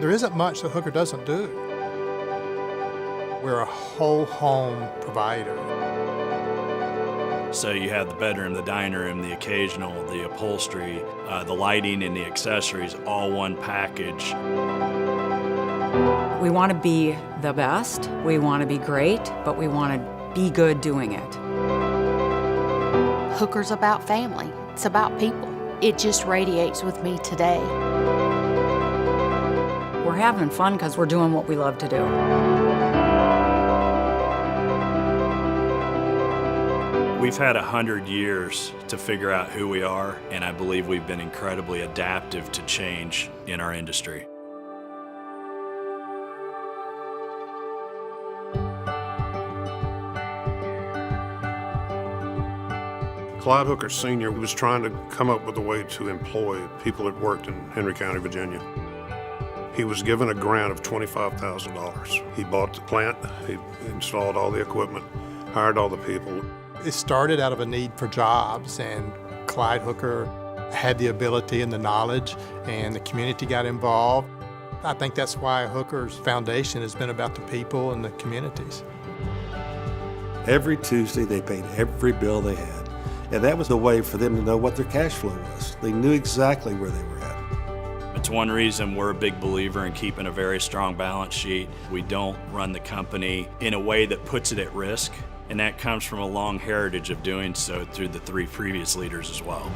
There isn't much that Hooker doesn't do. We're a whole home provider. So you have the bedroom, the dining room, the occasional, the upholstery, the lighting and the accessories, all one package. We want to be the best, we want to be great, but we want to be good doing it. Hooker's about family, it's about people. It just radiates with me today. We're having fun because we're doing what we love to do. We've had 100 years to figure out who we are, and I believe we've been incredibly adaptive to change in our industry. Clyde Hooker Sr. was trying to come up with a way to employ people that worked in Henry County, Virginia. He was given a grant of $25,000. He bought the plant, he installed all the equipment, hired all the people. It started out of a need for jobs, and Clyde Hooker had the ability and the knowledge, and the community got involved. I think that's why Hooker's foundation has been about the people and the communities. Every Tuesday they paid every bill they had. And that was a way for them to know what their cash flow was. They knew exactly where they were at. It's one reason we're a big believer in keeping a very strong balance sheet. We don't run the company in a way that puts it at risk, and that comes from a long heritage of doing so through the 3 previous leaders as well.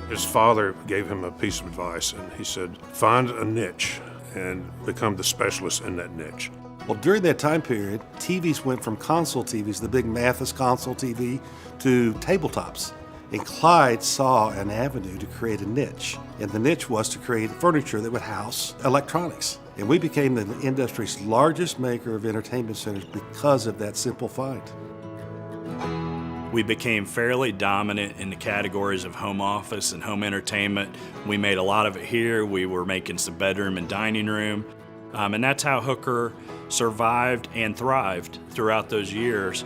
His father gave him a piece of advice, and he said, find a niche and become the specialist in that niche. Well, during that time period, TVs went from console TVs, the big Mathis console TV, to tabletops. And Clyde saw an avenue to create a niche. And the niche was to create furniture that would house electronics. And we became the industry's largest maker of entertainment centers because of that simple find. We became fairly dominant in the categories of home office and home entertainment. We made a lot of it here. We were making some bedroom and dining room. And that's how Hooker survived and thrived throughout those years.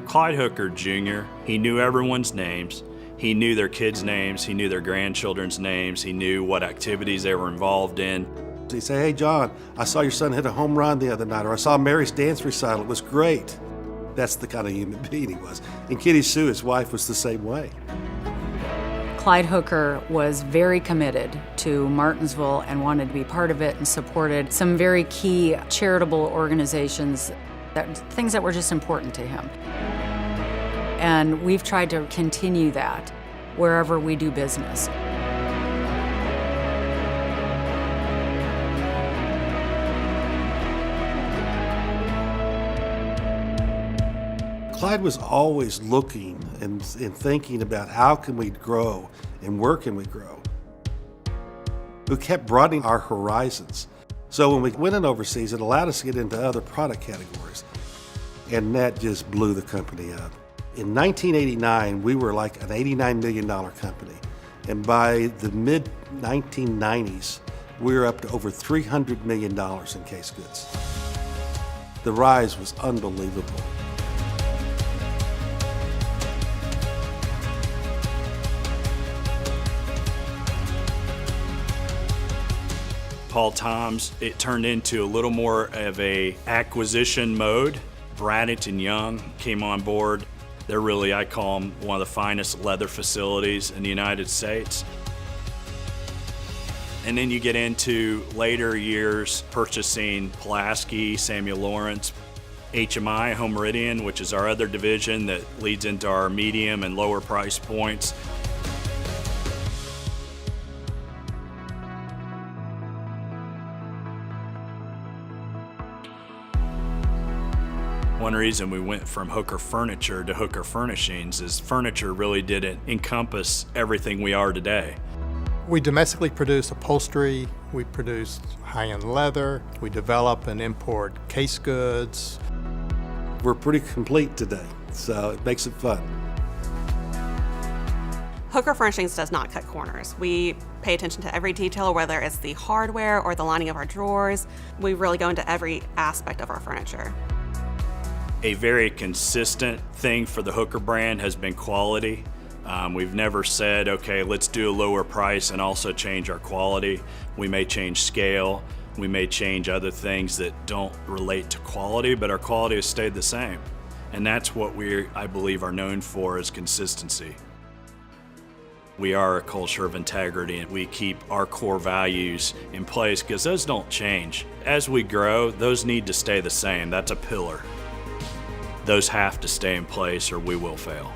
Clyde Hooker Jr., he knew everyone's names. He knew their kids' names. He knew their grandchildren's names. He knew what activities they were involved in. He'd say, hey, John, I saw your son hit a home run the other night, or I saw Mary's dance recital. It was great. That's the kind of human being he was. And Kitty Sue, his wife, was the same way. Clyde Hooker was very committed to Martinsville and wanted to be part of it and supported some very key charitable organizations, things that were just important to him. And we've tried to continue that wherever we do business. Clyde was always looking and thinking about how can we grow and where can we grow. We kept broadening our horizons. So when we went in overseas, it allowed us to get into other product categories. And that just blew the company up. In 1989, we were like an $89 million company. And by the mid-1990s, we were up to over $300 million in case goods. The rise was unbelievable. Paul Toms, it turned into a little more of a acquisition mode. Bradington Young came on board. They're really, I call them, one of the finest leather facilities in the United States. And then you get into later years purchasing Pulaski, Samuel Lawrence, HMI, Home Meridian, which is our other division that leads into our medium and lower price points. One reason we went from Hooker Furniture to Hooker Furnishings is furniture really didn't encompass everything we are today. We domestically produce upholstery, we produce high-end leather, we develop and import case goods. We're pretty complete today, so it makes it fun. Hooker Furnishings does not cut corners. We pay attention to every detail, whether it's the hardware or the lining of our drawers. We really go into every aspect of our furniture. A very consistent thing for the Hooker brand has been quality. We've never said, okay, let's do a lower price and also change our quality. We may change scale, we may change other things that don't relate to quality, but our quality has stayed the same. And that's what I believe, are known for, is consistency. We are a culture of integrity, and we keep our core values in place because those don't change. As we grow, those need to stay the same. That's a pillar. Those have to stay in place or we will fail.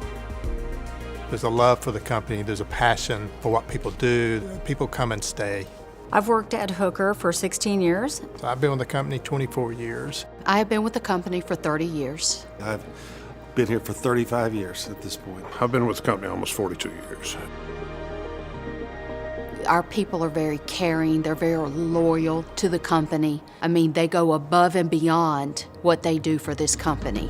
There's a love for the company. There's a passion for what people do. People come and stay. I've worked at Hooker for 16 years. So I've been with the company 24 years. I have been with the company for 30 years. I've been here for 35 years at this point. I've been with the company almost 42 years. Our people are very caring. They're very loyal to the company. I mean, they go above and beyond what they do for this company.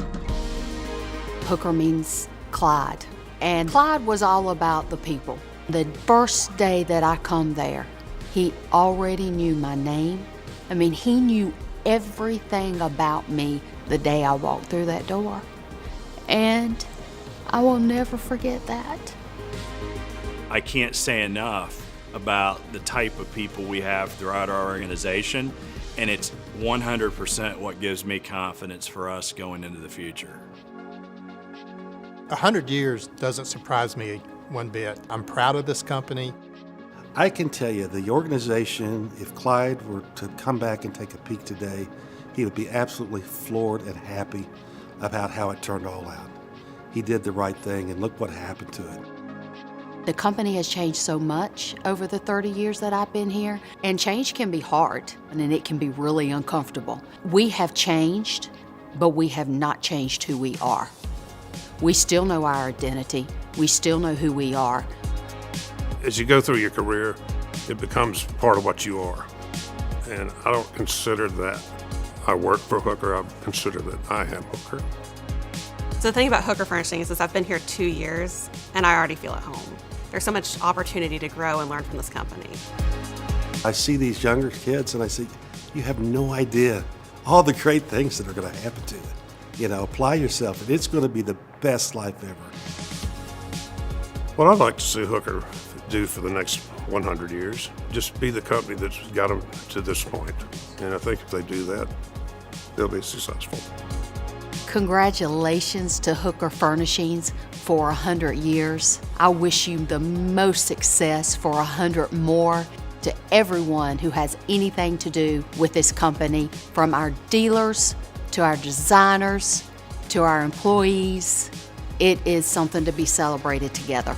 Hooker means Clyde. And Clyde was all about the people. The first day that I come there, he already knew my name. I mean, he knew everything about me the day I walked through that door. And I will never forget that. I can't say enough about the type of people we have throughout our organization, and it's 100% what gives me confidence for us going into the future. 100 years doesn't surprise me one bit. I'm proud of this company. I can tell you, the organization, if Clyde were to come back and take a peek today, he would be absolutely floored and happy about how it turned all out. He did the right thing, and look what happened to it. The company has changed so much over the 30 years that I've been here, and change can be hard, and it can be really uncomfortable. We have changed, but we have not changed who we are. We still know our identity. We still know who we are. As you go through your career, it becomes part of what you are. And I don't consider that I work for Hooker. I consider that I am Hooker. So the thing about Hooker Furnishings is I've been here 2 years, and I already feel at home. There's so much opportunity to grow and learn from this company. I see these younger kids and I say, you have no idea all the great things that are going to happen to you. You know, apply yourself, and it's going to be the best life ever. What I'd like to see Hooker do for the next 100 years, just be the company that's got them to this point. And I think if they do that, they'll be successful. Congratulations to Hooker Furnishings for 100 years. I wish you the most success for 100 more. To everyone who has anything to do with this company, from our dealers to our designers to our employees, it is something to be celebrated together.